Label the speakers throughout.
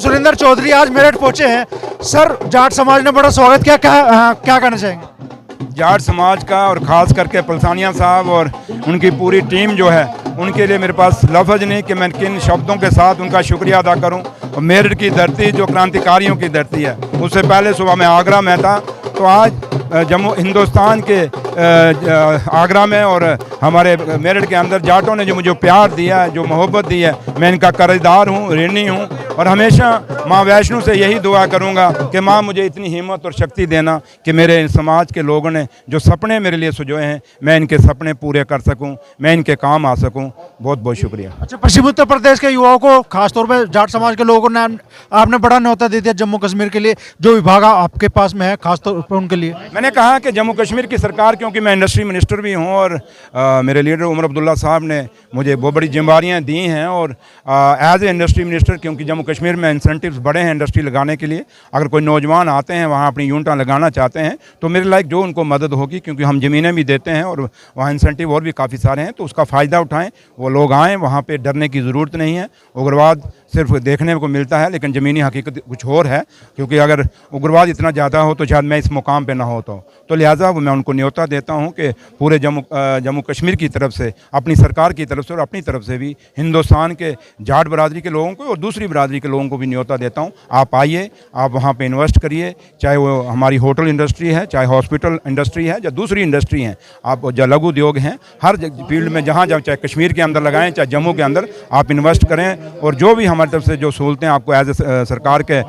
Speaker 1: सुरेंद्र चौधरी आज मेरठ पहुंचे हैं। सर, जाट समाज ने बड़ा स्वागत किया, क्या कहना चाहेंगे?
Speaker 2: जाट समाज का और ख़ास करके पलसानिया साहब और उनकी पूरी टीम जो है, उनके लिए मेरे पास लफ्ज़ नहीं कि मैं किन शब्दों के साथ उनका शुक्रिया अदा करूं। और मेरठ की धरती जो क्रांतिकारियों की धरती है, उससे पहले सुबह मैं आगरा में था, तो आज जम्मू हिंदुस्तान के आगरा में और हमारे मेरठ के अंदर जाटों ने जो मुझे प्यार दिया है, जो मोहब्बत दी है, मैं इनका कर्जदार हूँ, ऋणी हूँ। और हमेशा माँ वैष्णो से यही दुआ करूँगा कि माँ मुझे इतनी हिम्मत और शक्ति देना कि मेरे समाज के लोगों ने जो सपने मेरे लिए सुझाए हैं, मैं इनके सपने पूरे कर सकूँ, मैं इनके काम आ सकूँ। बहुत बहुत शुक्रिया।
Speaker 1: अच्छा, पश्चिमी उत्तर प्रदेश के युवाओं को, खासतौर पर जाट समाज के लोगों ने आपने बड़ा न्योता दे दिया जम्मू कश्मीर के लिए, जो विभाग आपके पास में है खासतौर पर उनके लिए।
Speaker 2: मैंने कहा कि जम्मू कश्मीर की सरकार, क्योंकि मैं इंडस्ट्री मिनिस्टर भी हूं और मेरे लीडर उमर अब्दुल्ला साहब ने मुझे बहुत बड़ी जिम्मेदारियां दी हैं, और एज ए इंडस्ट्री मिनिस्टर, क्योंकि जम्मू कश्मीर में इंसेंटिव्स बड़े हैं इंडस्ट्री लगाने के लिए, अगर कोई नौजवान आते हैं वहाँ अपनी यूनिटां लगाना चाहते हैं, तो मेरे लायक जो उनको मदद होगी, क्योंकि हम ज़मीनें भी देते हैं और वहाँ इंसेंटिव और भी काफ़ी सारे हैं, तो उसका फ़ायदा उठाएँ, वो लोग आएँ। वहाँ पर डरने की ज़रूरत नहीं है। उग्रवाद सिर्फ देखने को मिलता है, लेकिन ज़मीनी हकीकत कुछ और है, क्योंकि अगर उग्रवाद इतना ज़्यादा हो तो शायद मैं इस मुकाम पे ना होता हूँ। तो लिहाजा मैं उनको न्योता देता हूँ कि पूरे जम्मू कश्मीर की तरफ से, अपनी सरकार की तरफ से और अपनी तरफ से भी हिंदुस्तान के जाट बरादरी के लोगों को और दूसरी बरादरी के लोगों को भी न्योता देता हूँ, आप आइए, आप वहाँ पे इन्वेस्ट करिए, चाहे वो हमारी होटल इंडस्ट्री है, चाहे हॉस्पिटल इंडस्ट्री है, या दूसरी इंडस्ट्री हैं, आप जो लघु उद्योग हैं, हर फील्ड में जहाँ जहाँ, चाहे कश्मीर के अंदर लगाएं, चाहे जम्मू के अंदर, आप इन्वेस्ट करें। और जो भी हमारी तरफ से जो सहूलतें आपको एज ए सरकार के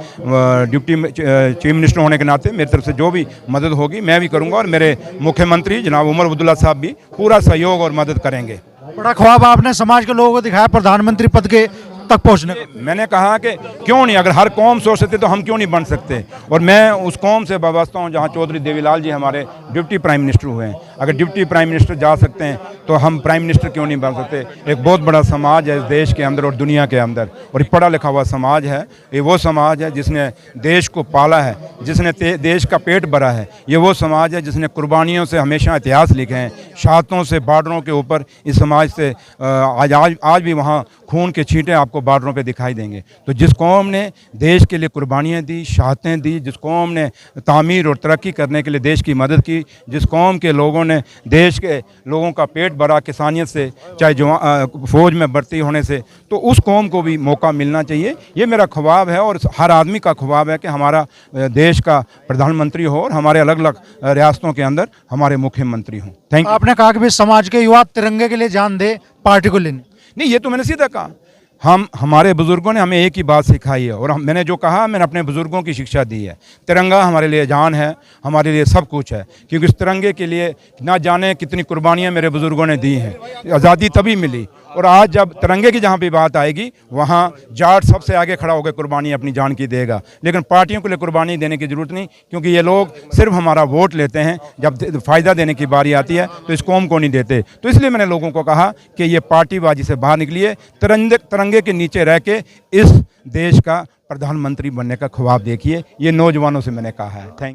Speaker 2: डिप्टी चीफ मिनिस्टर होने के नाते मेरी तरफ से जो भी मदद होगी मैं भी करूंगा, और मेरे मुख्यमंत्री जनाब उमर अब्दुल्ला साहब भी पूरा सहयोग और मदद करेंगे।
Speaker 1: बड़ा ख्वाब आपने समाज के लोगों को दिखाया प्रधानमंत्री पद के तक पहुंचने का।
Speaker 2: मैंने कहा कि क्यों नहीं, अगर हर कौम सोच सकते तो हम क्यों नहीं बन सकते। और मैं उस कौम से वाबस्ता हूँ जहाँ चौधरी देवीलाल जी हमारे डिप्टी प्राइम मिनिस्टर हुए हैं। अगर डिप्टी प्राइम मिनिस्टर जा सकते हैं तो हम प्राइम मिनिस्टर क्यों नहीं बन सकते। एक बहुत बड़ा समाज है इस देश के अंदर और दुनिया के अंदर, और पढ़ा लिखा हुआ समाज है। ये वो समाज है जिसने देश को पाला है, जिसने देश का पेट भरा है। ये वो समाज है जिसने कुर्बानियों से हमेशा इतिहास लिखे हैं, शहादतों से, बॉर्डरों के ऊपर। इस समाज से आज भी वहाँ खून के छींटे आपको बॉर्डरों पे दिखाई देंगे। तो जिस कौम ने देश के लिए कुर्बानियाँ दी, शहादतें दी, जिस कौम ने तामीर और तरक्की करने के लिए देश की मदद की, जिस कौम के लोगों ने देश के लोगों का पेट भरा किसानियत से, चाहे फौज में भर्ती होने से, तो उस कौम को भी मौका मिलना चाहिए। ये मेरा ख्वाब है और हर आदमी का ख्वाब है कि हमारा देश का प्रधानमंत्री हो और हमारे अलग अलग रियासतों के अंदर हमारे मुख्यमंत्री हों। Thank you.
Speaker 1: आपने कहा कि भी समाज के युवा तिरंगे के लिए जान दे पार्टी को लेने।
Speaker 2: नहीं, ये तो मैंने सीधा कहा। हमारे बुज़ुर्गों ने हमें एक ही बात सिखाई है, और मैंने जो कहा, मैंने अपने बुज़ुर्गों की शिक्षा दी है। तिरंगा हमारे लिए जान है, हमारे लिए सब कुछ है, क्योंकि इस तिरंगे के लिए ना जाने कितनी कुर्बानियाँ मेरे बुज़ुर्गों ने दी हैं। आज़ादी तभी मिली, और आज जब तिरंगे की जहाँ भी बात आएगी, वहाँ जाट सबसे आगे खड़ा होकर कुर्बानी अपनी जान की देगा। लेकिन पार्टियों के लिए कुर्बानी देने की ज़रूरत नहीं, क्योंकि ये लोग सिर्फ हमारा वोट लेते हैं, जब फ़ायदा देने की बारी आती है तो इस कौम को नहीं देते। तो इसलिए मैंने लोगों को कहा कि ये पार्टीबाजी से बाहर निकलिए, तिरंगे के नीचे रह के इस देश का प्रधानमंत्री बनने का ख्वाब देखिए। ये नौजवानों से मैंने कहा है। थैंक